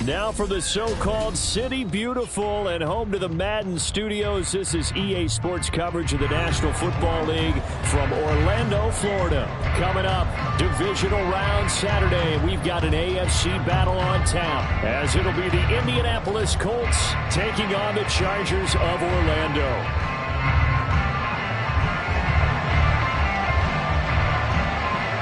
Now for the so-called City Beautiful and home to the Madden Studios. This is EA Sports coverage of the National Football League from Orlando, Florida. Coming up, divisional round Saturday. We've got an AFC battle on tap, as it'll be the Indianapolis Colts taking on the Chargers of Orlando.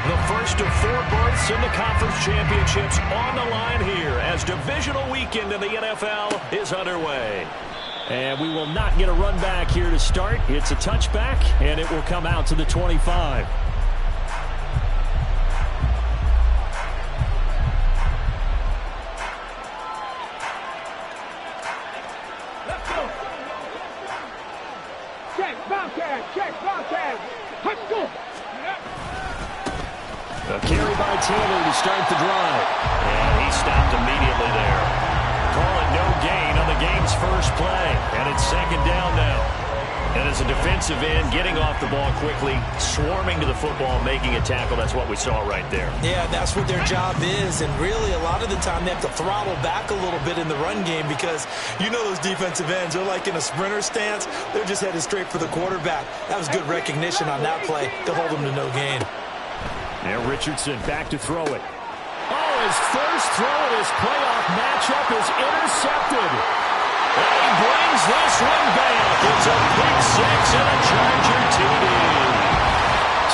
The first of 4 berths in the conference championships on the line here as divisional weekend in the NFL is underway. And we will not get a run back here to start. It's a touchback, and it will come out to the 25. Let's go. Check, Bobcat. Check, Bobcat. Let's go. A carry by Taylor to start the drive. And he stopped immediately there. Call it no gain on the game's first play. And it's second down now. And as a defensive end, getting off the ball quickly, swarming to the football, making a tackle. That's what we saw right there. Yeah, that's what their job is. And really, a lot of the time, they have to throttle back a little bit in the run game because you know those defensive ends, they're like in a sprinter stance. They're just headed straight for the quarterback. That was good recognition on that play to hold them to no gain. Now Richardson back to throw it. Oh, his first throw in his playoff matchup is intercepted. And he brings this one back. It's a pick six and a Charger TD.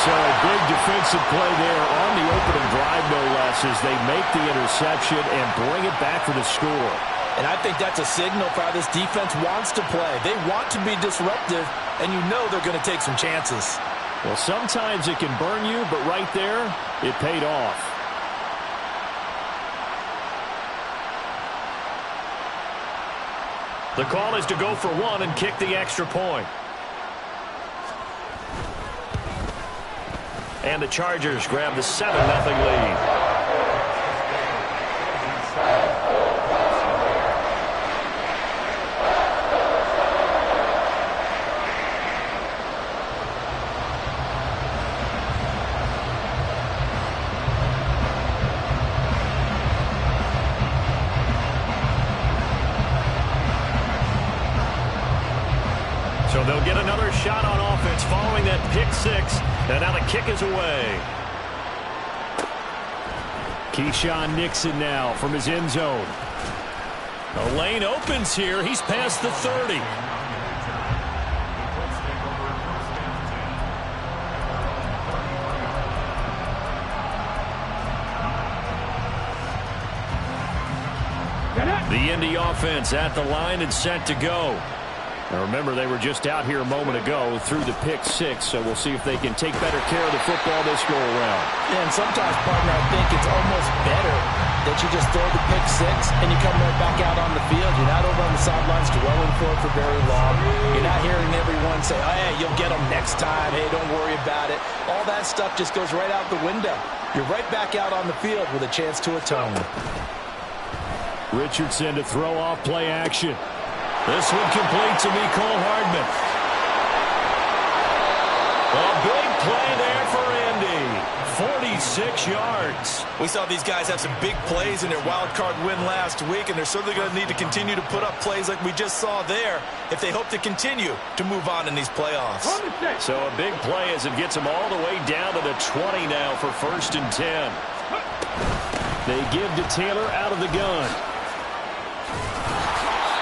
So a big defensive play there on the opening drive, no less, as they make the interception and bring it back for the score. And I think that's a signal for how this defense wants to play. They want to be disruptive, and you know they're going to take some chances. Well, sometimes it can burn you, but right there, it paid off. The call is to go for one and kick the extra point. And the Chargers grab the 7-0 lead. So they'll get another shot on offense following that pick six. And now the kick is away. Keyshawn Nixon now from his end zone. The lane opens here. He's past the 30. The Indy offense at the line and set to go. Now remember, they were just out here a moment ago through the pick six, so we'll see if they can take better care of the football this go around. Yeah, and sometimes, partner, I think it's almost better that you just throw the pick six and you come right back out on the field. You're not over on the sidelines dwelling for very long. You're not hearing everyone say, oh, hey, you'll get them next time. Hey, don't worry about it. All that stuff just goes right out the window. You're right back out on the field with a chance to atone. Richardson to throw off play action. This one complete to Mecole Hardman. A big play there for Indy. 46 yards. We saw these guys have some big plays in their wild card win last week, and they're certainly going to need to continue to put up plays like we just saw there if they hope to continue to move on in these playoffs. So a big play as it gets them all the way down to the 20 now for 1st and 10. They give to Taylor out of the gun.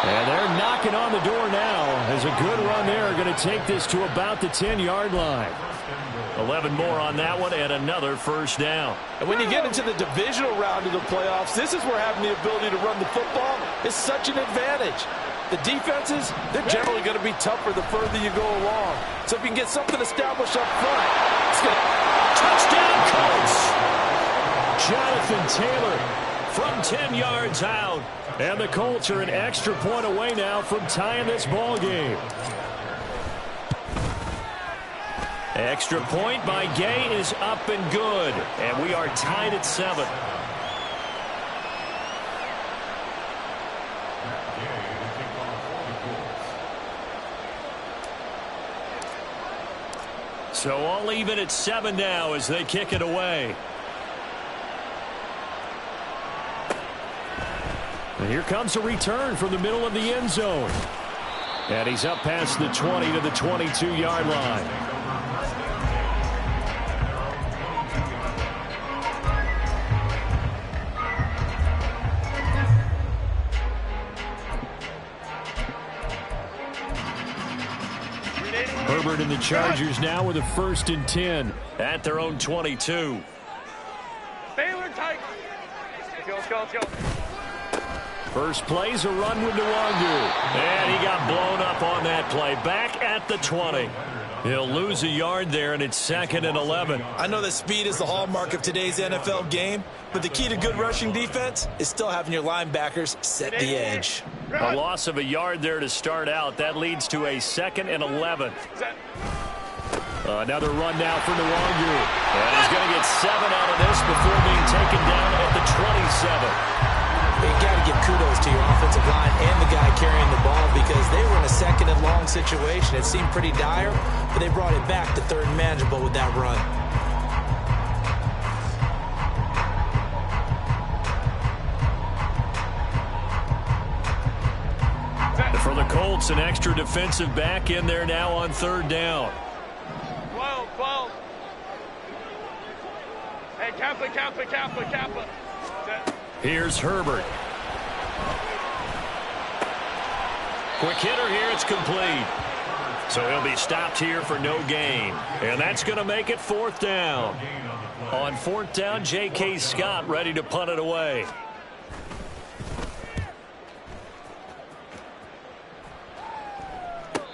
And they're knocking on the door now as a good run there going to take this to about the 10-yard line. 11 more on that one and another first down. And when you get into the divisional round of the playoffs, this is where having the ability to run the football is such an advantage. The defenses, they're generally going to be tougher the further you go along. So if you can get something established up front, it's going to... Touchdown, Colts! Jonathan Taylor from 10 yards out. And the Colts are an extra point away now from tying this ball game. Extra point by Gay is up and good. And we are tied at 7. So all even at 7 now as they kick it away. And here comes a return from the middle of the end zone. And he's up past the 20 to the 22-yard line. Herbert and the Chargers now with a 1st and 10 at their own 22. Baylor tight. Let's go. First play's a run with Nwangu. And he got blown up on that play. Back at the 20. He'll lose a yard there, and it's 2nd and 11. I know that speed is the hallmark of today's NFL game, but the key to good rushing defense is still having your linebackers set the edge. A loss of a yard there to start out. That leads to a 2nd and 11. Another run now for Nwangu. And he's going to get 7 out of this before being taken down at the 27. You got to give kudos to your offensive line and the guy carrying the ball because they were in a 2nd and long situation. It seemed pretty dire, but they brought it back to 3rd and manageable with that run. For the Colts, an extra defensive back in there now on 3rd down. 12. Hey, Kappa. Here's Herbert. Quick hitter here, it's complete. So he'll be stopped here for no gain. And that's going to make it 4th down. On 4th down, J.K. Scott ready to punt it away.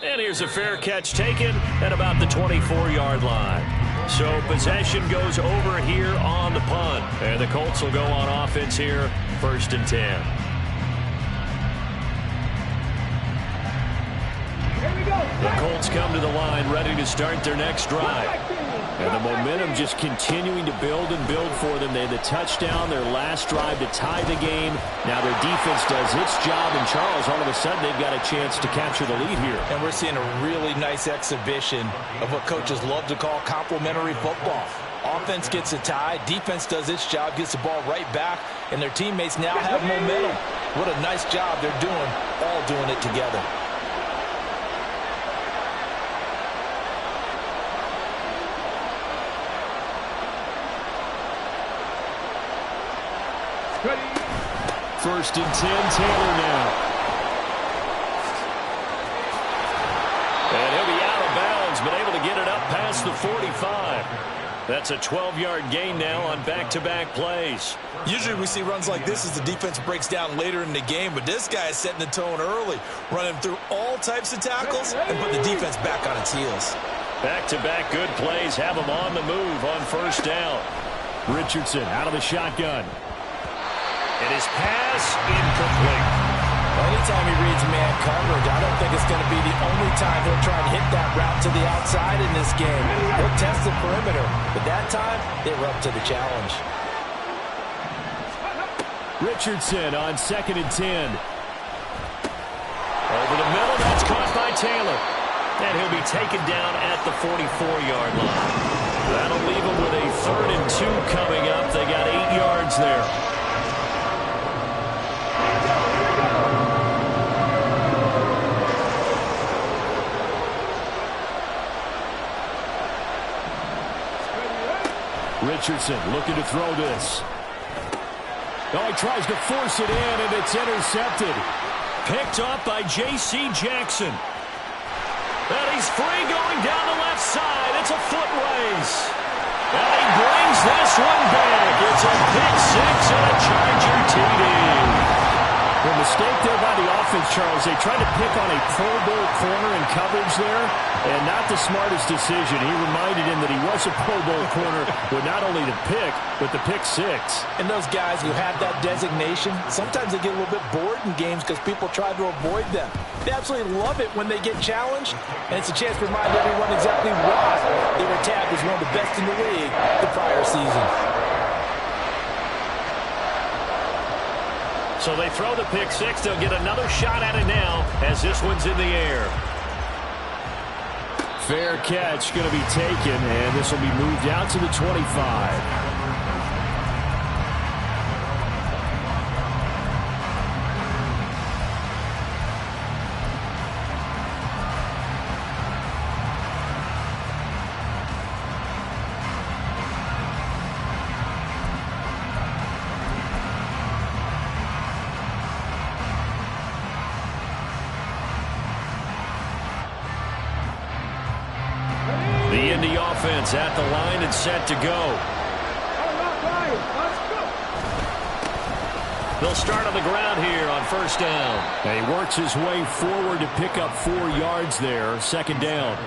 And here's a fair catch taken at about the 24-yard line. So possession goes over here on the punt. And the Colts will go on offense here, 1st and 10. The Colts come to the line ready to start their next drive. And the momentum just continuing to build and build for them. They had the touchdown, their last drive to tie the game. Now their defense does its job, and Charles, all of a sudden, they've got a chance to capture the lead here. And we're seeing a really nice exhibition of what coaches love to call complementary football. Offense gets a tie, defense does its job, gets the ball right back, and their teammates now have momentum. What a nice job they're doing, all doing it together. First and 10, Taylor now. And he'll be out of bounds, but able to get it up past the 45. That's a 12-yard gain now on back-to-back plays. Usually we see runs like this as the defense breaks down later in the game, but this guy is setting the tone early, running through all types of tackles and put the defense back on its heels. Back-to-back good plays have him on the move on 1st down. Richardson out of the shotgun. And his pass incomplete. Anytime he reads man coverage, I don't think it's going to be the only time he'll try and hit that route to the outside in this game. He'll test the perimeter, but that time they were up to the challenge. Richardson on 2nd and 10. Over the middle, that's caught by Taylor. And he'll be taken down at the 44-yard line. That'll leave him with a 3rd and 2 coming up. They got 8 yards there. Richardson looking to throw this. Oh, he tries to force it in, and it's intercepted. Picked up by J.C. Jackson. And he's free going down the left side. It's a foot race. And he brings this one back. It's a pick 6 and a Charger TD. The mistake there by the offense, Charles, they tried to pick on a Pro Bowl corner in coverage there, and not the smartest decision. He reminded him that he was a Pro Bowl corner with not only the pick, but the pick 6. And those guys who have that designation, sometimes they get a little bit bored in games because people try to avoid them. They absolutely love it when they get challenged, and it's a chance to remind everyone exactly why they were tagged as one of the best in the league the prior season. So they throw the pick 6. They'll get another shot at it now as this one's in the air. Fair catch going to be taken, and this will be moved out to the 25. the offense at the line and set to go. They'll start on the ground here on first down. And he works his way forward to pick up 4 yards there. Second down.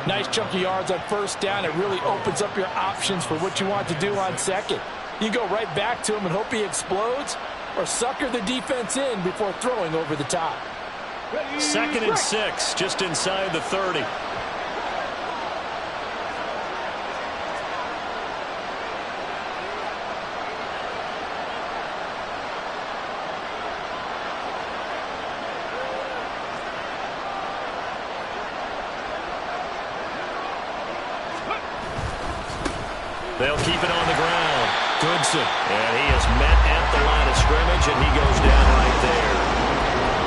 Nice chunk of yards on first down. It really opens up your options for what you want to do on second. You go right back to him and hope he explodes, or sucker the defense in before throwing over the top. 2nd and 6, just inside the 30. They'll keep it on the ground. Goodson. And he is met at the line of scrimmage, and he goes down right there.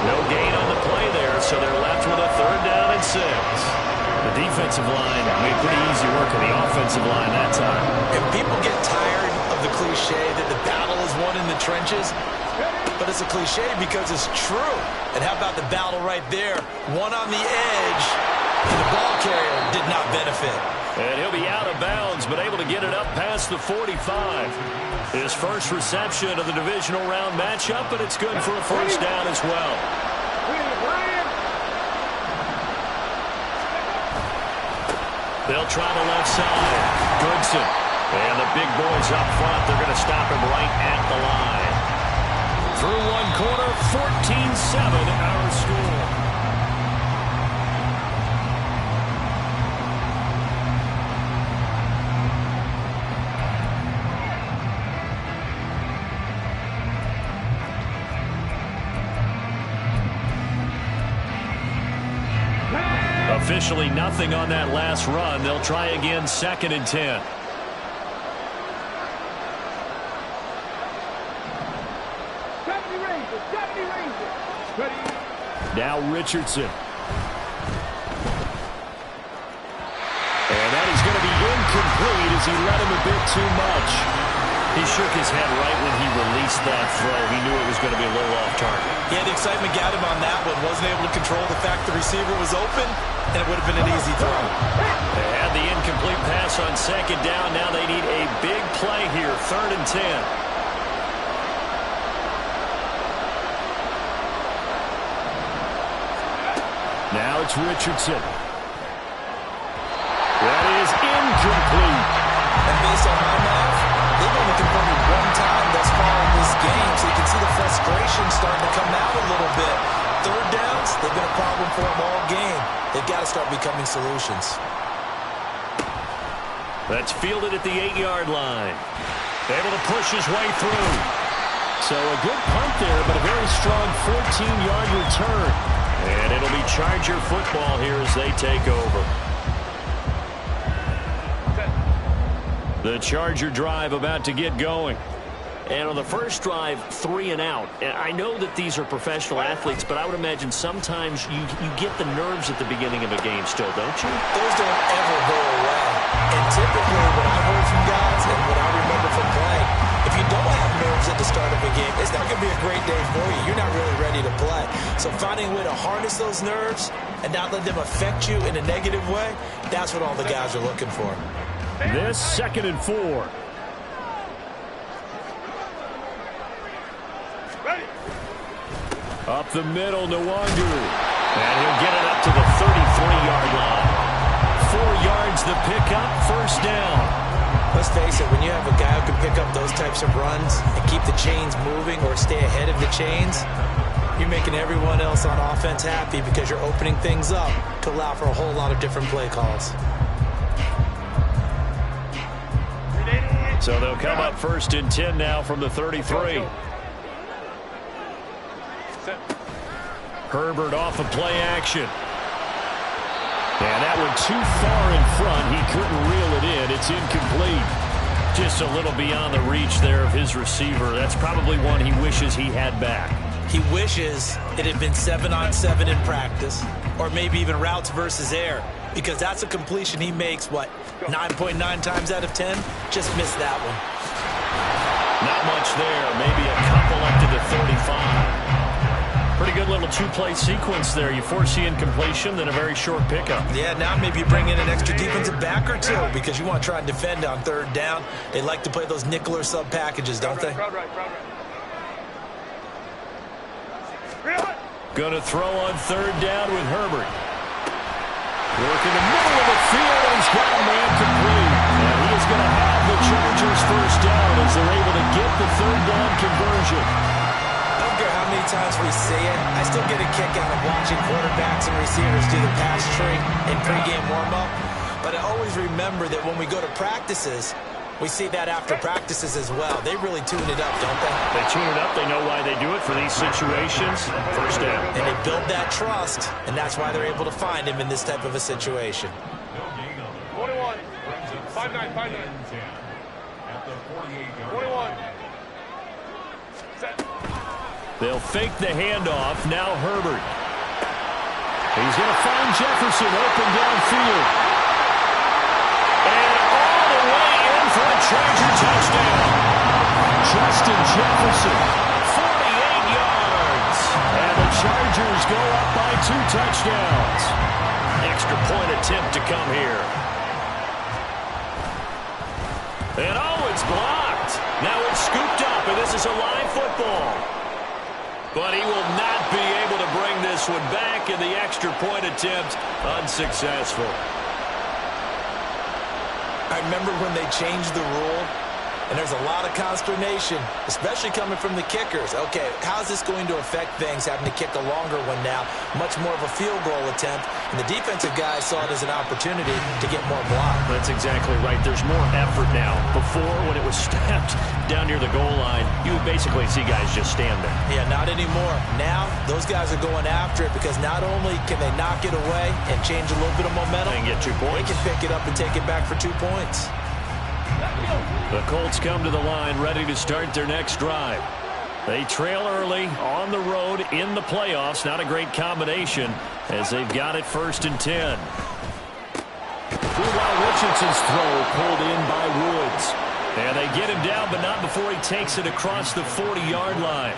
No gain on the play there, so they're left with a 3rd down and 6. The defensive line made pretty easy work of the offensive line that time. And people get tired of the cliche that the battle is won in the trenches, but it's a cliche because it's true. And how about the battle right there? One on the edge, and the ball carrier did not benefit. And he'll be out of bounds, but able to get it up past the 45. His first reception of the divisional round matchup, but it's good for a first down as well. They'll try the left side. Goodson. And the big boys up front, they're going to stop him right at the line. Through one quarter, 14-7 our score. Officially nothing on that last run. They'll try again, 2nd and 10. Now Richardson. And that is going to be incomplete as he let him a bit too much. He shook his head right when he released that throw. He knew it was going to be a little off target. Yeah, the excitement got him on that one. Wasn't able to control the fact the receiver was open, and it would have been an easy throw. They had the incomplete pass on 2nd down. Now they need a big play here, 3rd and 10. Now it's Richardson. That is incomplete. And based on my math, they've only converted 1 time thus far in this game, so you can see the frustration starting to come out a little bit. 3rd downs, they've been a problem for them all game. They've got to start becoming solutions. That's fielded at the 8-yard line. Able to push his way through. So a good punt there, but a very strong 14-yard return. And it'll be Charger football here as they take over. The Charger drive about to get going. And on the first drive, 3 and out. And I know that these are professional athletes, but I would imagine sometimes you get the nerves at the beginning of a game still, don't you? Those don't ever go away. And typically, what I've heard from guys and what I remember from playing, if you don't have nerves at the start of a game, it's not going to be a great day for you. You're not really ready to play. So finding a way to harness those nerves and not let them affect you in a negative way, that's what all the guys are looking for. This 2nd and 4. Up the middle, Nwangu. And he'll get it up to the 33-yard line. 4 yards the pickup, first down. Let's face it, when you have a guy who can pick up those types of runs and keep the chains moving or stay ahead of the chains, you're making everyone else on offense happy because you're opening things up to allow for a whole lot of different play calls. So they'll come up 1st and 10 now from the 33. Herbert off of play action. And that one too far in front. He couldn't reel it in. It's incomplete. Just a little beyond the reach there of his receiver. That's probably one he wishes he had back. He wishes it had been 7-on-7 in practice, or maybe even routes versus air, because that's a completion he makes, 9.9 times out of 10? Just missed that one. Not much there. Maybe a couple up to the 35. Pretty good little two-play sequence there. You force the incompletion, then a very short pickup. Yeah, now maybe you bring in an extra defensive back or two because you want to try and defend on third down. They like to play those nickel or sub packages, don't they? Going to throw on third down with Herbert. Work in the middle of the field, and he's got a man complete. And he is going to have the Chargers first down as they're able to get the third down conversion. I don't care how many times we see it. I still get a kick out of watching quarterbacks and receivers do the pass tree in pregame warm-up. But I always remember that when we go to practices, we see that after practices as well. They really tune it up, don't they? They tune it up. They know why they do it for these situations. First down. And they build that trust, and that's why they're able to find him in this type of a situation. 21. 5-9, 5-9. 21. Set. They'll fake the handoff. Now Herbert. He's going to find Jefferson open downfield. And all the way in for a Charger touchdown. Justin Jefferson, 48 yards. And the Chargers go up by 2 touchdowns. Extra point attempt to come here. And it's blocked. Now it's scooped up, and this is a live football. But he will not be able to bring this one back, and the extra point attempt unsuccessful. I remember when they changed the rule, and there's a lot of consternation, especially coming from the kickers. Okay, how's this going to affect things, having to kick a longer one now, much more of a field goal attempt, and the defensive guys saw it as an opportunity to get more block. That's exactly right. There's more effort now. Before, when it was snapped down near the goal line, you would basically see guys just stand there. Yeah, not anymore. Now, those guys are going after it because not only can they knock it away and change a little bit of momentum, and get 2 points. they can pick it up and take it back for 2 points. The Colts come to the line ready to start their next drive. They trail early on the road in the playoffs. Not a great combination as they've got it 1st and 10. While Richardson's throw pulled in by Woods. And they get him down, but not before he takes it across the 40-yard line.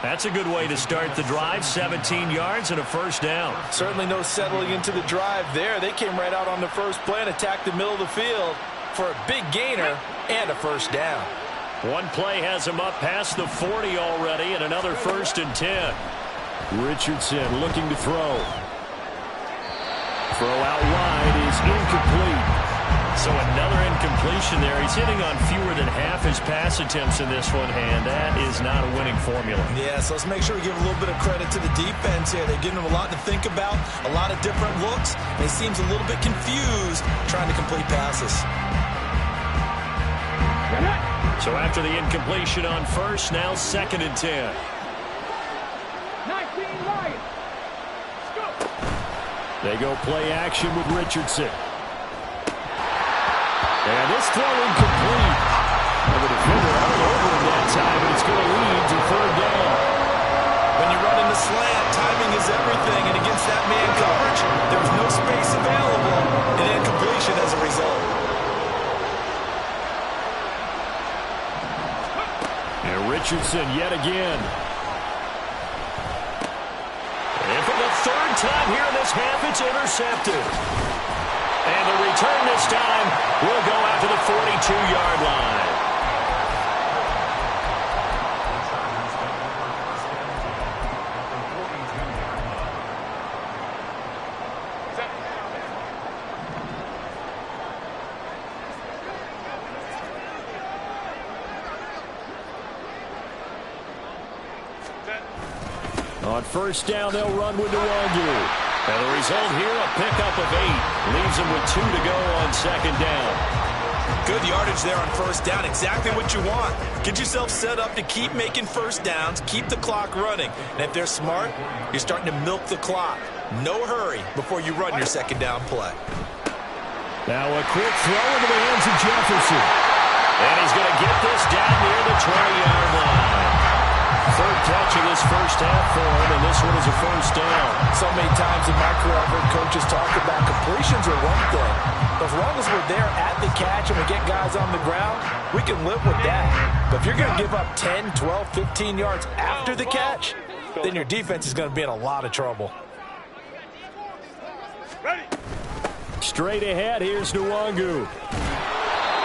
That's a good way to start the drive. 17 yards and a first down. Certainly no settling into the drive there. They came right out on the first play and attacked the middle of the field for a big gainer and a first down. One play has him up past the 40 already, and another 1st and 10. Richardson looking to throw. Throw out wide is incomplete. So another incompletion there. He's hitting on fewer than half his pass attempts in this one, and that is not a winning formula. Yeah, so let's make sure we give a little bit of credit to the defense here. They're giving him a lot to think about, a lot of different looks, and he seems a little bit confused trying to complete passes. So after the incompletion on first, now 2nd and 10. 19 Lions. They go play action with Richardson. And this throw incomplete. And the defender out over him that time, and it's going to lead to 3rd down. When you run in the slant, timing is everything, and against that man coverage, there's no space available, and incompletion as a result. And Richardson yet again. And for the 3rd time here in this half, it's intercepted. And the return this time will go out to the 42-yard line. On first down, they'll run with Nwangu. And the result here, a pickup of 8. Leaves them with 2 to go on 2nd down. Good yardage there on first down. Exactly what you want. Get yourself set up to keep making first downs, keep the clock running. And if they're smart, you're starting to milk the clock. No hurry before you run your 2nd down play. Now a quick throw into the hands of Jefferson. And he's going to get this down near the 20-yard line. 3rd catch of this first half for him, and this one is a first down. So many times in my career, I've heard coaches talk about completions are one thing. But as long as we're there at the catch and we get guys on the ground, we can live with that. But if you're going to give up 10, 12, 15 yards after the catch, then your defense is going to be in a lot of trouble. Ready. Straight ahead, here's Nwangu.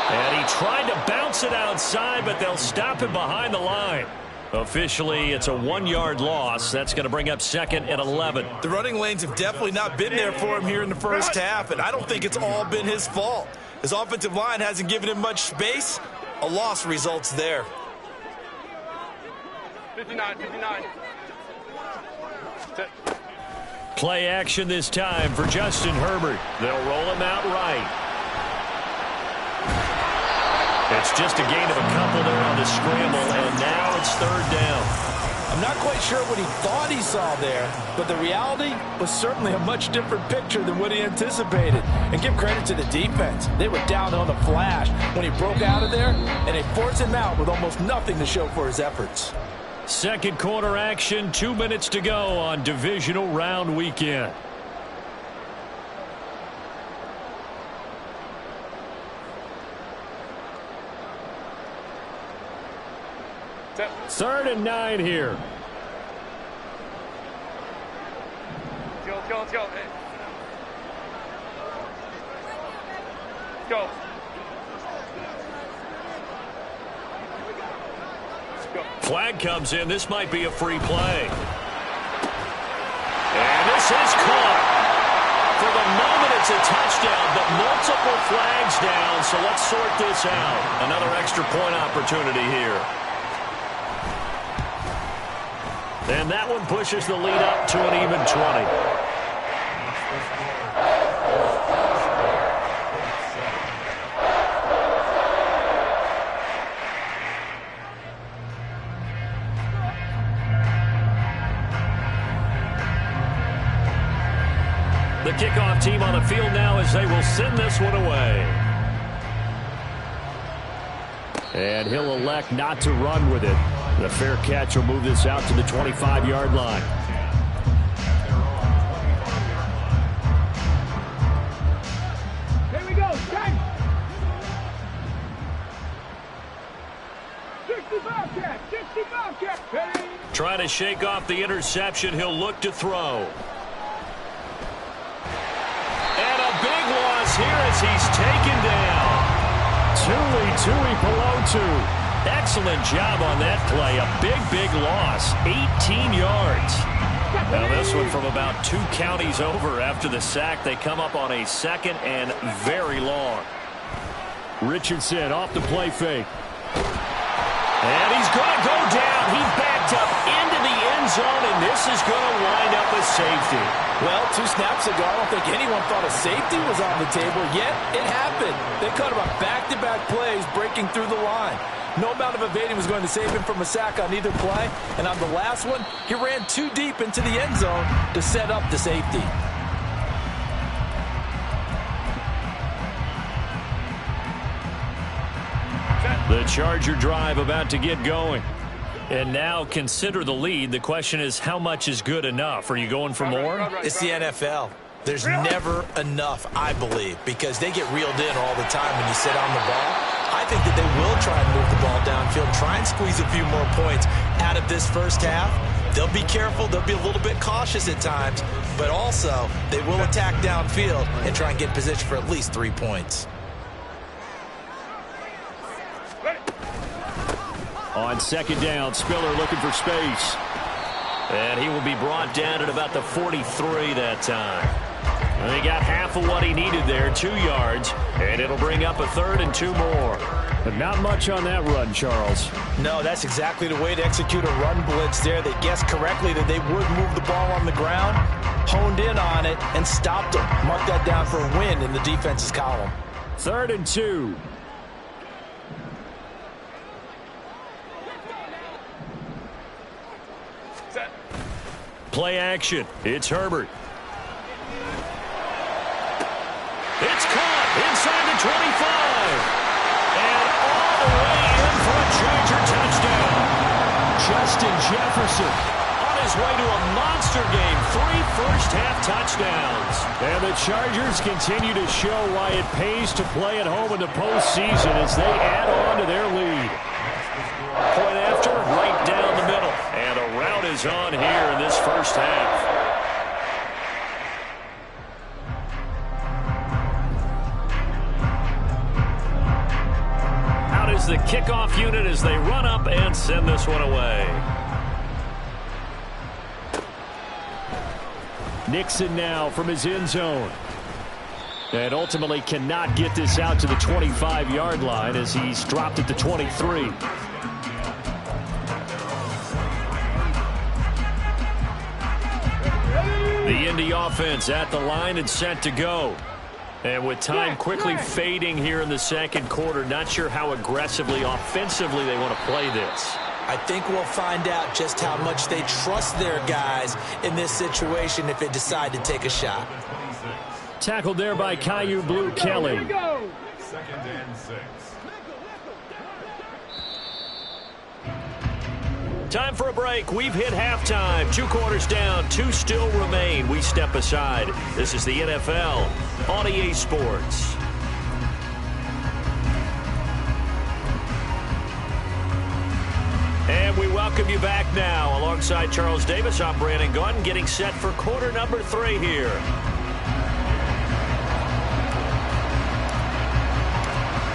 And he tried to bounce it outside, but they'll stop him behind the line. Officially, it's a 1-yard loss. That's going to bring up 2nd and 11. The running lanes have definitely not been there for him here in the first half, and I don't think it's all been his fault. His offensive line hasn't given him much space. A loss results there. 59, 59. Play action this time for Justin Herbert. They'll roll him out right. It's just a gain of a couple there on the scramble, and now it's 3rd down. I'm not quite sure what he thought he saw there, but the reality was certainly a much different picture than what he anticipated. And give credit to the defense. They were down on the flash when he broke out of there, and they forced him out with almost nothing to show for his efforts. Second quarter action, 2 minutes to go on divisional round weekend. Third and 9 here. Go. Flag comes in. This might be a free play. And this is caught. For the moment, it's a touchdown, but multiple flags down, so let's sort this out. Another extra point opportunity here. And that one pushes the lead up to an even 20. The kickoff team on the field now as they will send this one away. And he'll elect not to run with it. The fair catch will move this out to the 25-yard line. Here we go. 10. 65 cat. 65 cat. Ready. Trying to shake off the interception. He'll look to throw. And a big loss here as he's taken down. Tui Pelotu. Excellent job on that play. A big loss. 18 yards. Now this one from about 2 counties over after the sack. They come up on a 2nd and very long. Richardson off the play fake. And he's going to go down. He backed up into the end zone, and this is going to wind up a safety. Well, 2 snaps ago, I don't think anyone thought a safety was on the table, yet it happened. They cut him up back-to-back plays, breaking through the line. No amount of evading was going to save him from a sack on either play, and on the last one, he ran too deep into the end zone to set up the safety. The Charger drive about to get going. And now consider the lead. The question is, how much is good enough? Are you going for more? It's the NFL. There's never enough, I believe, because they get reeled in all the time when you sit on the ball. I think that they will try and move the ball downfield, try and squeeze a few more points out of this first half. They'll be careful. They'll be a little bit cautious at times, but also they will attack downfield and try and get in position for at least 3 points. On 2nd down, Spiller looking for space. And he will be brought down at about the 43 that time. And he got half of what he needed there, 2 yards. And it'll bring up a 3rd and 2 more. But not much on that run, Charles. No, that's exactly the way to execute a run blitz there. They guessed correctly that they would move the ball on the ground, honed in on it, and stopped them. Mark that down for a win in the defense's column. 3rd and 2. Play action. It's Herbert. It's caught inside the 25. And all the way in for a Charger touchdown. Justin Jefferson on his way to a monster game. 3 first-half touchdowns. And the Chargers continue to show why it pays to play at home in the postseason as they add on to their lead. Point after, right down the middle. And a route is is on here in this first half. Out is the kickoff unit as they run up and send this one away. Nixon now from his end zone. And ultimately cannot get this out to the 25-yard line as he's dropped at the 23. The Indy offense at the line and set to go. And with time quickly fading here in the second quarter, not sure how aggressively, offensively they want to play this. I think we'll find out just how much they trust their guys in this situation if they decide to take a shot. Tackled there by Kyu Blu Kelly. Second and 6. Time for a break. We've hit halftime. 2 quarters down. 2 still remain. We step aside. This is the NFL on EA Sports. And we welcome you back now. Alongside Charles Davis, I'm Brandon Gaudin, getting set for quarter number 3 here.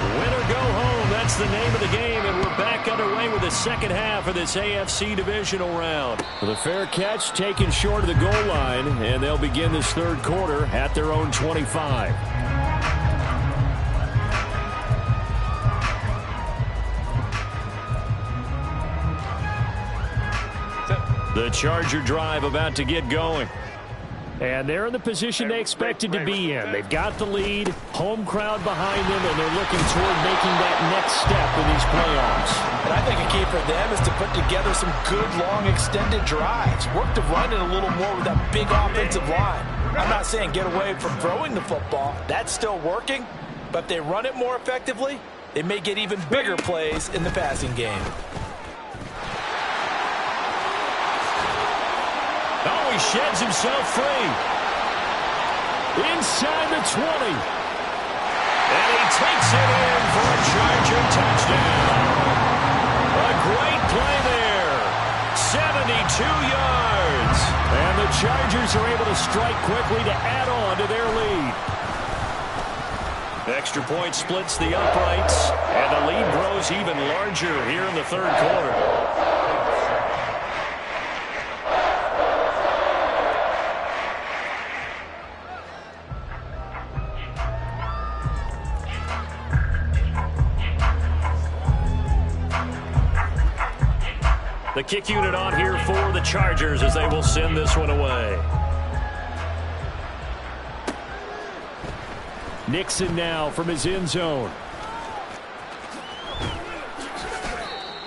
Win or go home, that's the name of the game, and we're back underway with the second half of this AFC divisional round. The fair catch taken short of the goal line, and they'll begin this third quarter at their own 25. The Charger drive about to get going. And they're in the position they expected to be in. They've got the lead, home crowd behind them, and they're looking toward making that next step in these playoffs. And I think a key for them is to put together some good, long, extended drives. Work the run in a little more with that big offensive line. I'm not saying get away from throwing the football. That's still working. But if they run it more effectively, they may get even bigger plays in the passing game. Oh, he sheds himself free. Inside the 20. And he takes it in for a Charger touchdown. A great play there. 72 yards. And the Chargers are able to strike quickly to add on to their lead. Extra point splits the uprights. And the lead grows even larger here in the third quarter. The kick unit on here for the Chargers as they will send this one away. Nixon now from his end zone.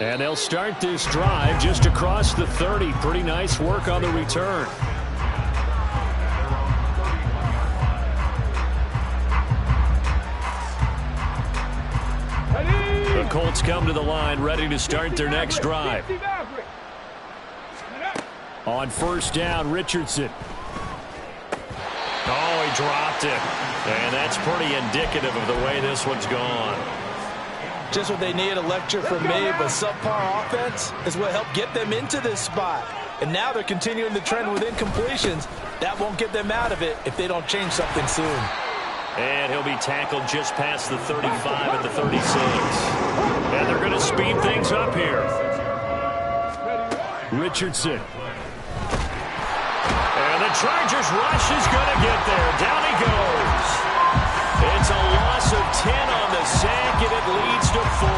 And they'll start this drive just across the 30. Pretty nice work on the return. The Colts come to the line ready to start their next drive. On first down, Richardson. Oh, he dropped it. And that's pretty indicative of the way this one's gone. Just what they need, a lecture from me, but subpar offense is what helped get them into this spot. And now they're continuing the trend with incompletions. That won't get them out of it if they don't change something soon. And he'll be tackled just past the 35 at the 36. And they're going to speed things up here. Richardson. And the Chargers rush is going to get there. Down he goes. It's a loss of 10 on the sack, and it leads to 4.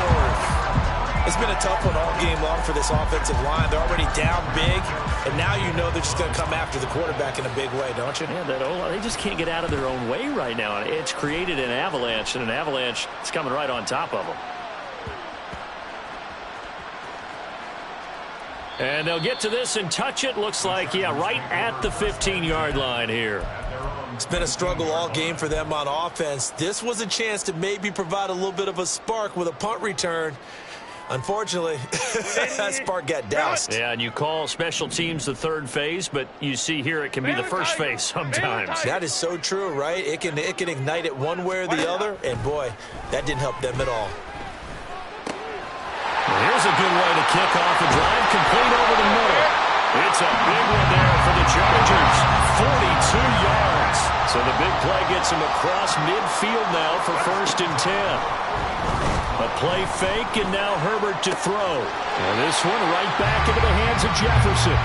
It's been a tough one all game long for this offensive line. They're already down big, and now you know they're just going to come after the quarterback in a big way, don't you? Yeah, they just can't get out of their own way right now. It's created an avalanche, and an avalanche is coming right on top of them. And they'll get to this and touch it. Looks like, yeah, right at the 15-yard line here. It's been a struggle all game for them on offense. This was a chance to maybe provide a little bit of a spark with a punt return. Unfortunately, that spark got doused. Yeah, and you call special teams the third phase, but you see here it can be the first phase sometimes. That is so true, right? It can ignite it one way or the other, and boy, that didn't help them at all. Well, here's a good way to kick off the drive, complete over the middle. It's a big one there for the Chargers. 42 yards. So the big play gets him across midfield now for 1st and 10. A play fake, and now Herbert to throw. And this one right back into the hands of Jefferson.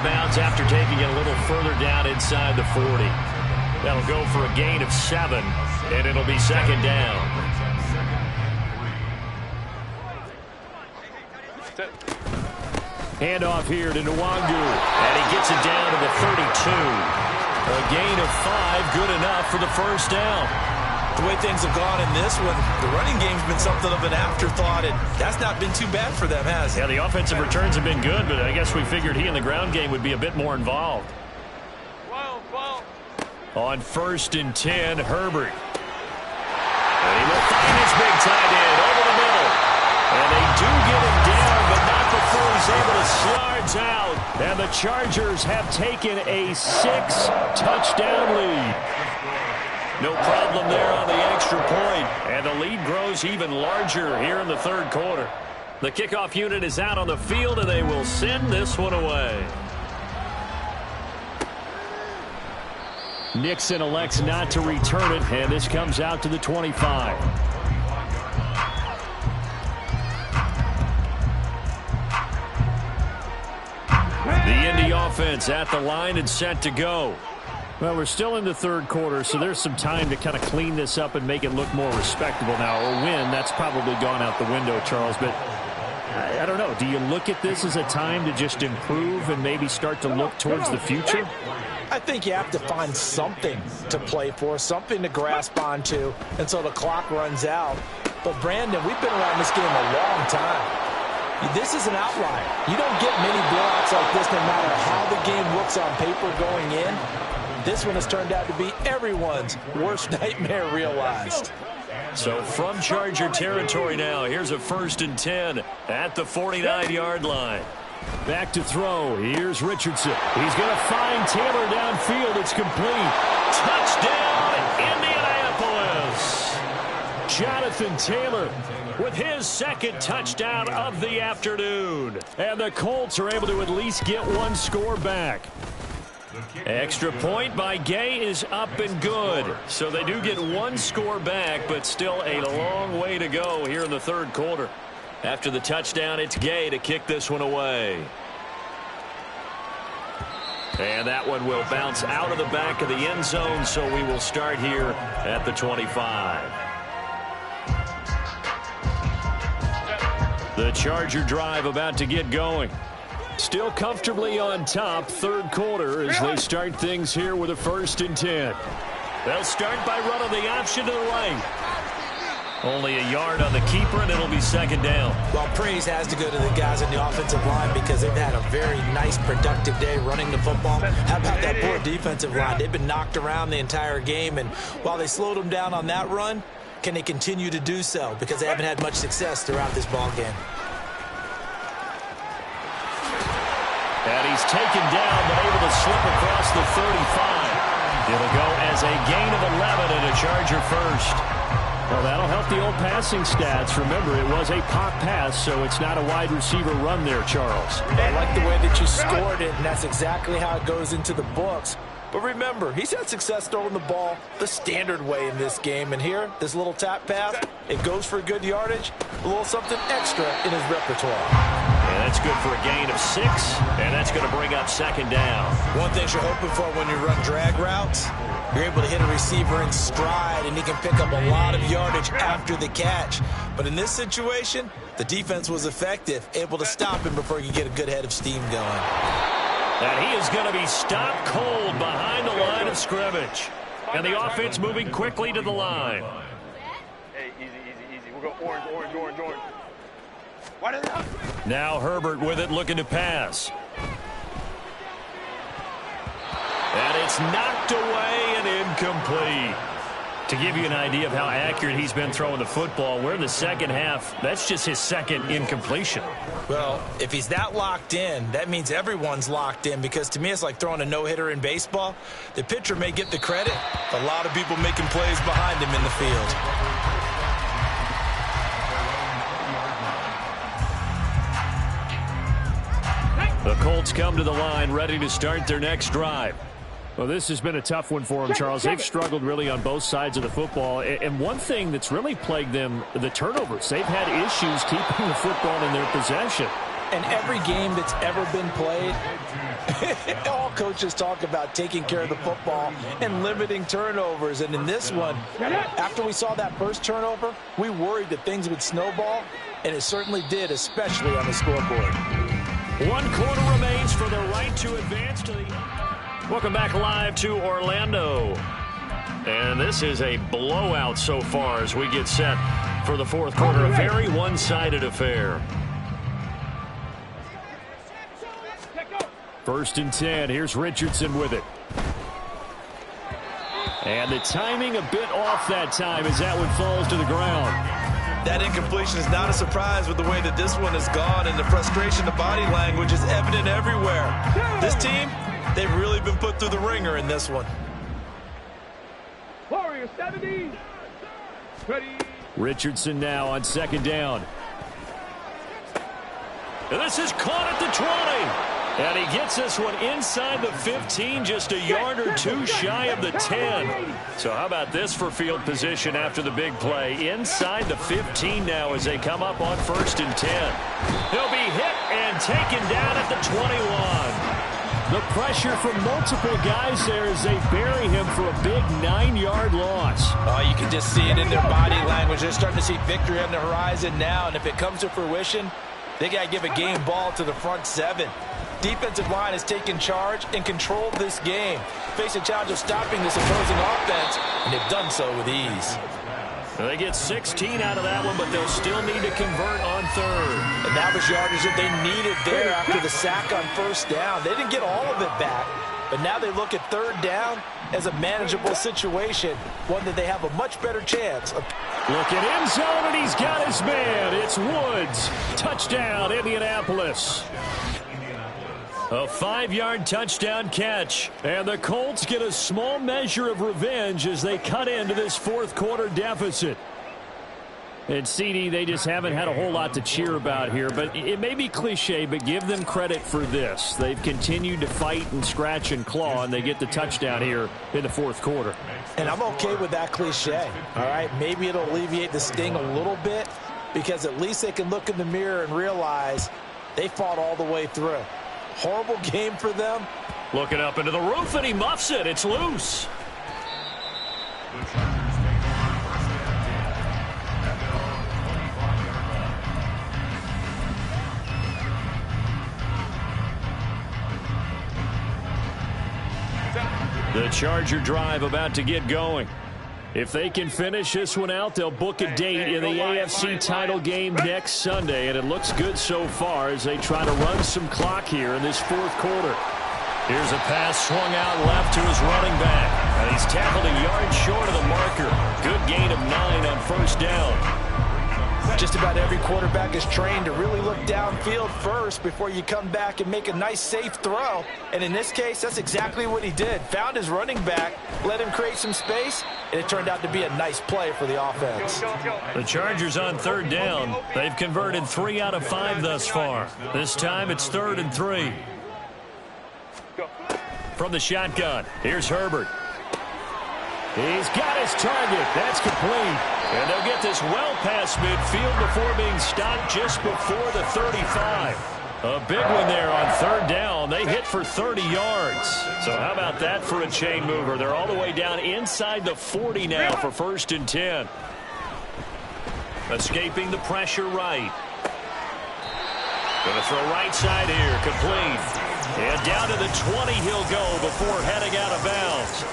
Bounds after taking it a little further down inside the 40. That'll go for a gain of 7, and it'll be 2nd down. Handoff here to Nwangu, and he gets it down to the 32. A gain of 5, good enough for the 1st down. The way things have gone in this one, the running game's been something of an afterthought, and that's not been too bad for them, has it? Yeah, the offensive returns have been good, but I guess we figured he in the ground game would be a bit more involved. On 1st and 10, Herbert. And he will find his big tight end over the middle. And they do get him down, but not before he's able to slarge out. And the Chargers have taken a 6-touchdown lead. No problem there on the extra point. And the lead grows even larger here in the 3rd quarter. The kickoff unit is out on the field, and they will send this one away. Nixon elects not to return it, and this comes out to the 25. The Indy offense at the line and set to go. Well, we're still in the 3rd quarter, so there's some time to kind of clean this up and make it look more respectable now. A win, that's probably gone out the window, Charles, but I don't know. Do you look at this as a time to just improve and maybe start to look towards the future? I think you have to find something to play for, something to grasp onto until the clock runs out. But, Brandon, we've been around this game a long time. This is an outlier. You don't get many blowouts like this no matter how the game looks on paper going in. This one has turned out to be everyone's worst nightmare realized. So from Charger territory now, here's a 1st and 10 at the 49-yard line. Back to throw. Here's Richardson. He's going to find Taylor downfield. It's complete. Touchdown, Indianapolis. Jonathan Taylor with his 2nd touchdown of the afternoon. And the Colts are able to at least get one score back. Extra point by Gay is up and good. So they do get one score back, but still a long way to go here in the 3rd quarter. After the touchdown, it's Gay to kick this one away. And that one will bounce out of the back of the end zone, so we will start here at the 25. The Charger drive about to get going. Still comfortably on top, 3rd quarter as they start things here with a 1st and 10. They'll start by running the option to the right. Only a yard on the keeper, and it'll be 2nd down. Well, praise has to go to the guys in the offensive line because they've had a very nice, productive day running the football. How about that poor defensive line? They've been knocked around the entire game, and while they slowed them down on that run, can they continue to do so? Because they haven't had much success throughout this ball game. And he's taken down, but able to slip across the 35. It'll go as a gain of 11 and a Charger 1st. Well, that'll help the old passing stats. Remember, it was a pop pass, so it's not a wide receiver run there, Charles. I like the way that you scored it, and that's exactly how it goes into the books. But remember, he's had success throwing the ball the standard way in this game. And here, this little tap pass, it goes for good yardage, a little something extra in his repertoire. And that's good for a gain of 6, and that's going to bring up 2nd down. One thing you're hoping for when you run drag routes, you're able to hit a receiver in stride, and he can pick up a lot of yardage after the catch. But in this situation, the defense was effective, able to stop him before he could get a good head of steam going. And he is going to be stopped cold behind the line of scrimmage. And the offense moving quickly to the line. Hey, easy. We'll go orange. What is that? Now Herbert with it, looking to pass. is knocked away and incomplete. To give you an idea of how accurate he's been throwing the football, we're in the second half. That's just his second incompletion. Well, if he's that locked in, that means everyone's locked in, because to me it's like throwing a no-hitter in baseball. The pitcher may get the credit, but a lot of people making plays behind him in the field. The Colts come to the line ready to start their next drive. Well, this has been a tough one for them, Charles. They've struggled really on both sides of the football. And one thing that's really plagued them, the turnovers. They've had issues keeping the football in their possession. And every game that's ever been played, all coaches talk about taking care of the football and limiting turnovers. And in this one, after we saw that first turnover, we worried that things would snowball, and it certainly did, especially on the scoreboard. 1 quarter remains for the right to advance to the... Welcome back live to Orlando. And this is a blowout so far as we get set for the fourth quarter. A very one-sided affair. 1st and 10. Here's Richardson with it. And the timing a bit off that time as that one falls to the ground. That incompletion is not a surprise with the way that this one has gone, and the frustration, the body language is evident everywhere. This team, they've really been put through the ringer in this one. Warriors 70. Ready. Richardson now on 2nd down. And this is caught at the 20. And he gets this one inside the 15, just a yard or two shy of the 10. So how about this for field position after the big play? Inside the 15 now as they come up on 1st and 10. He'll be hit and taken down at the 21. The pressure from multiple guys there as they bury him for a big 9-yard loss. Oh, you can just see it in their body language. They're starting to see victory on the horizon now, and if it comes to fruition, they got to give a game ball to the front 7. Defensive line has taken charge and controlled this game. Face a challenge of stopping this opposing offense, and they've done so with ease. They get 16 out of that one, but they'll still need to convert on 3rd. And that was yardage that they needed there after the sack on 1st down. They didn't get all of it back, but now they look at 3rd down as a manageable situation, one that they have a much better chance of. Look at end zone, and he's got his man. It's Woods. Touchdown, Indianapolis. A 5-yard touchdown catch. And the Colts get a small measure of revenge as they cut into this fourth quarter deficit. And CD, they just haven't had a whole lot to cheer about here. But it may be cliche, but give them credit for this. They've continued to fight and scratch and claw, and they get the touchdown here in the fourth quarter. And I'm okay with that cliche. All right, maybe it'll alleviate the sting a little bit, because at least they can look in the mirror and realize they fought all the way through. Horrible game for them. Looking up into the roof, and he muffs it. It's loose. The Charger drive about to get going. If they can finish this one out, they'll book a date in the AFC title game next Sunday, and it looks good so far as they try to run some clock here in this fourth quarter. Here's a pass swung out left to his running back, and he's tackled a yard short of the marker. Good gain of 9 on 1st down. Just about every quarterback is trained to really look downfield first before you come back and make a nice, safe throw. And in this case, that's exactly what he did. Found his running back, let him create some space, and it turned out to be a nice play for the offense. The Chargers on 3rd down. They've converted 3 out of 5 thus far. This time it's 3rd and 3. From the shotgun, here's Herbert. He's got his target. That's complete. And they'll get this well past midfield before being stopped just before the 35. A big one there on 3rd down. They hit for 30 yards. So how about that for a chain mover? They're all the way down inside the 40 now for 1st and 10. Escaping the pressure right. Going to throw right side here. Complete. And down to the 20 he'll go before heading out of bounds.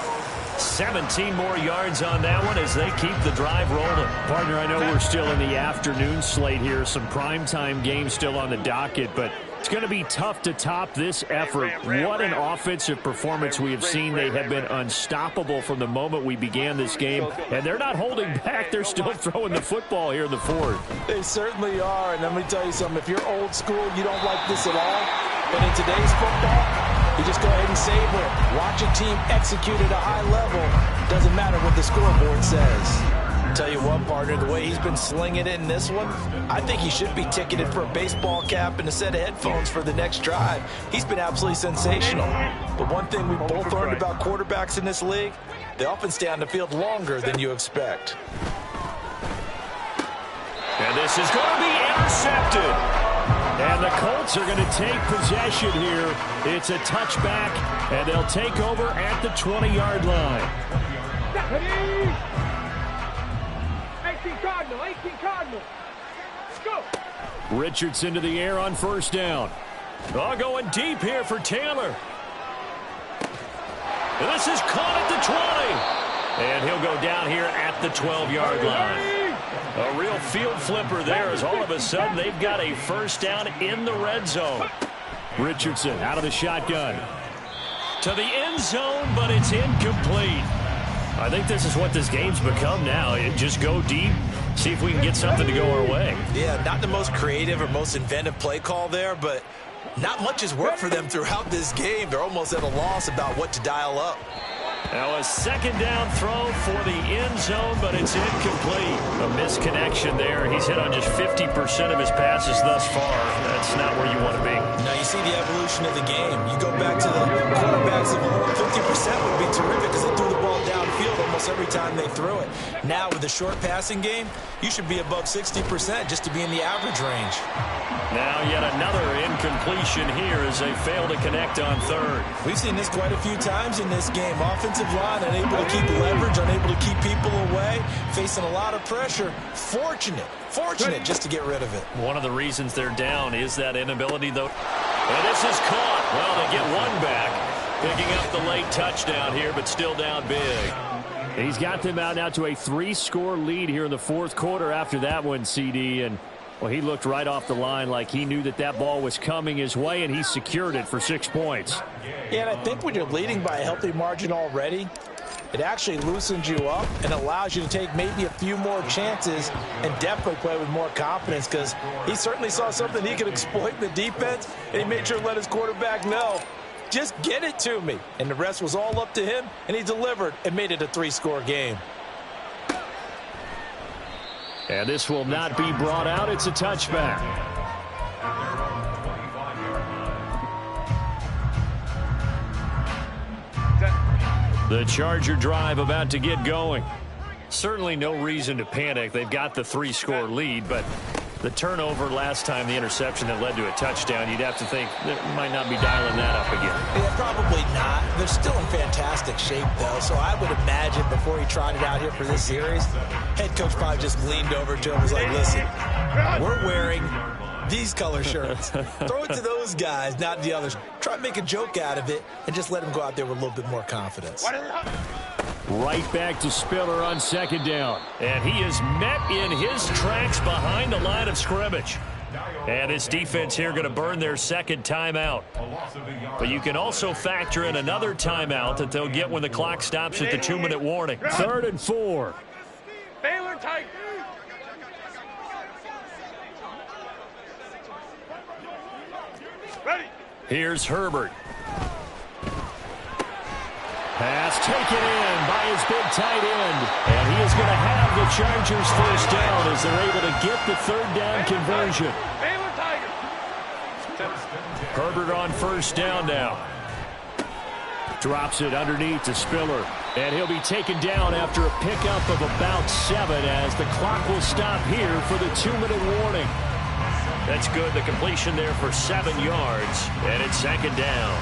17 more yards on that one as they keep the drive rolling. Partner, I know we're still in the afternoon slate here. Some primetime games still on the docket, but It's going to be tough to top this effort. What an offensive performance we have seen. They have been unstoppable from the moment we began this game, and they're not holding back. They're still throwing the football here in the fourth. They certainly are, and let me tell you something. If you're old school, you don't like this at all, but in today's football, you just go ahead and savor it. Watch a team execute at a high level. Doesn't matter what the scoreboard says. Tell you what, partner, the way he's been slinging it in this one, I think he should be ticketed for a baseball cap and a set of headphones for the next drive. He's been absolutely sensational. But one thing we both learned about quarterbacks in this league, they often stay on the field longer than you expect. And this is going to be intercepted. And the Colts are going to take possession here. It's a touchback, and they'll take over at the 20-yard line. 18 Cardinal. Let's go. Richardson to the air on first down. Oh, going deep here for Taylor. And this is caught at the 20. And he'll go down here at the 12-yard line. A real field flipper there as all of a sudden they've got a first down in the red zone. Richardson out of the shotgun. To the end zone, but it's incomplete. I think this is what this game's become now. Just go deep, see if we can get something to go our way. Yeah, not the most creative or most inventive play call there, but not much has worked for them throughout this game. They're almost at a loss about what to dial up. Now a second down throw for the end zone, but it's incomplete. A misconnection there. He's hit on just 50% of his passes thus far. That's not where you want to be. Now you see the evolution of the game. You go back to the quarterbacks of old, 50% would be terrific because they threw the ball downfield almost every time they threw it. Now with the short passing game, you should be above 60% just to be in the average range. Now yet another incompletion here as they fail to connect on third. We've seen this quite a few times in this game. Offensive line unable to keep leverage, unable to keep people away, facing a lot of pressure. Fortunate just to get rid of it. One of the reasons they're down is that inability, though. And this is caught. Well, they get one back, picking up the late touchdown here, but still down big. He's got them out now to a 3-score lead here in the fourth quarter after that one, CD, and well, he looked right off the line like he knew that that ball was coming his way, and he secured it for 6 points. Yeah, and I think when you're leading by a healthy margin already, it actually loosens you up and allows you to take maybe a few more chances and definitely play with more confidence because he certainly saw something he could exploit in the defense, and he made sure to let his quarterback know, just get it to me. And the rest was all up to him, and he delivered and made it a 3-score game. And this will not be brought out. It's a touchback. The Charger drive about to get going. Certainly no reason to panic. They've got the 3-score lead, but the turnover last time, the interception that led to a touchdown, you'd have to think they might not be dialing that up again. Yeah, probably not. They're still in fantastic shape, though, so I would imagine before he trotted out here for this series, head coach probably just leaned over to him and was like, listen, we're wearing these color shirts. Throw it to those guys, not the others. Try to make a joke out of it and just let him go out there with a little bit more confidence. Right back to Spiller on second down. And he is met in his tracks behind the line of scrimmage. And his defense here going to burn their second timeout. But you can also factor in another timeout that they'll get when the clock stops at the 2-minute warning. 3rd and 4. Baylor Tigers. Ready. Here's Herbert. Pass taken in by his big tight end. And he is going to have the Chargers first down as they're able to get the 3rd down conversion. Baylor Tigers. Herbert on first down now. Drops it underneath to Spiller. And he'll be taken down after a pickup of about 7 as the clock will stop here for the 2-minute warning. That's good. The completion there for 7 yards. And it's 2nd down.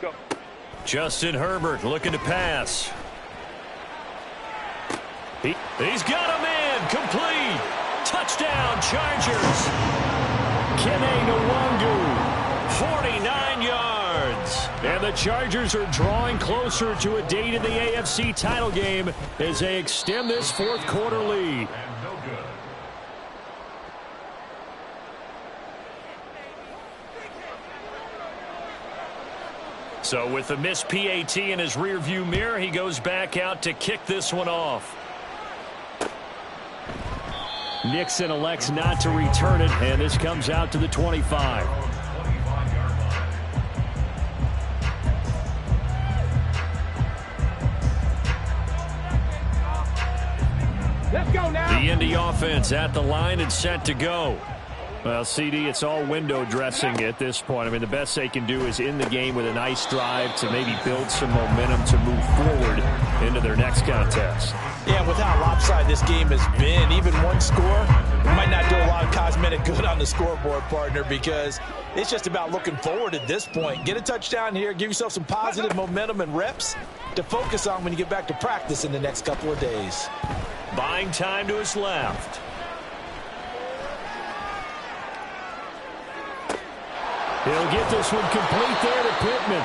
Go. Justin Herbert looking to pass. He's got him in. Complete. Touchdown, Chargers. Kene Nwangu, 49 yards. And the Chargers are drawing closer to a date in the AFC title game as they extend this fourth quarter lead. So with the missed PAT in his rearview mirror, he goes back out to kick this one off. Nixon elects not to return it, and this comes out to the 25. Let's go now. The Indy offense at the line and set to go. Well, CD, it's all window dressing at this point. I mean, the best they can do is in the game with a nice drive to maybe build some momentum to move forward into their next contest. Yeah, with how lopsided this game has been, even one score might not do a lot of cosmetic good on the scoreboard, partner, because it's just about looking forward at this point. Get a touchdown here, give yourself some positive momentum and reps to focus on when you get back to practice in the next couple of days. Buying time to his left. He'll get this one complete there to Pittman.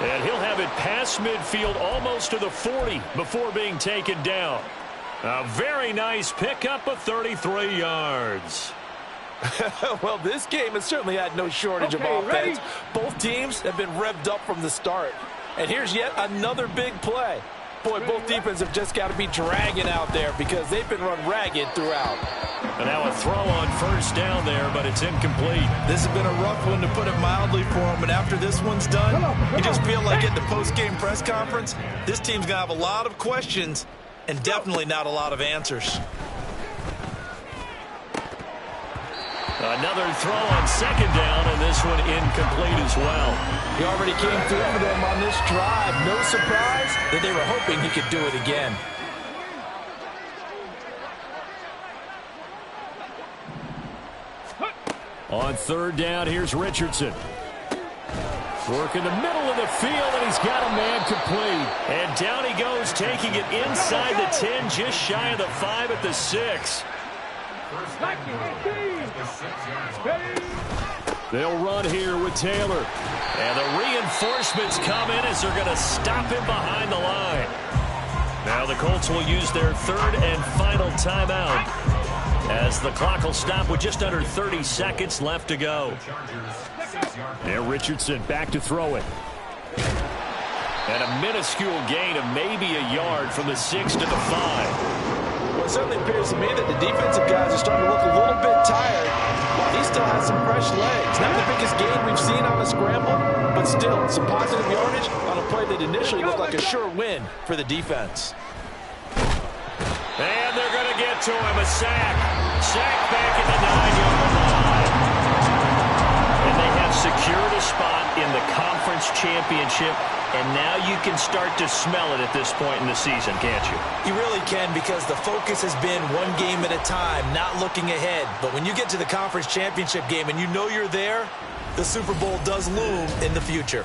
And he'll have it past midfield almost to the 40 before being taken down. A very nice pickup of 33 yards. Well, this game has certainly had no shortage of offense. Ready? Both teams have been revved up from the start. And here's yet another big play. Boy, both defenses have just got to be dragging out there because they've been run ragged throughout. And now a throw on first down there, but it's incomplete. This has been a rough one, to put it mildly, for them. And after this one's done, you just feel like at the post-game press conference, this team's going to have a lot of questions and definitely not a lot of answers. Another throw on second down, and this one incomplete as well. He already came through for them on this drive. No surprise that they were hoping he could do it again. On third down, here's Richardson. Working the middle of the field, and he's got a man complete. And down he goes, taking it inside the 10, just shy of the 5 at the 6. They'll run here with Taylor. And the reinforcements come in as they're going to stop him behind the line. Now the Colts will use their third and final timeout, as the clock will stop with just under 30 seconds left to go. And Richardson back to throw it. And a minuscule gain of maybe a yard from the 6 to the 5. Well, it certainly appears to me that the defensive guys are starting to look a little bit tired, while he still has some fresh legs. Not the biggest gain we've seen on a scramble, but still some positive yardage on a play that initially looked like a sure win for the defense. And they're going to get to him, a sack. Sack back at the 9-yard line. And they have secured a spot in the conference championship, and now you can start to smell it at this point in the season, can't you? You really can, because the focus has been one game at a time, not looking ahead. But when you get to the conference championship game and you know you're there, the Super Bowl does loom in the future.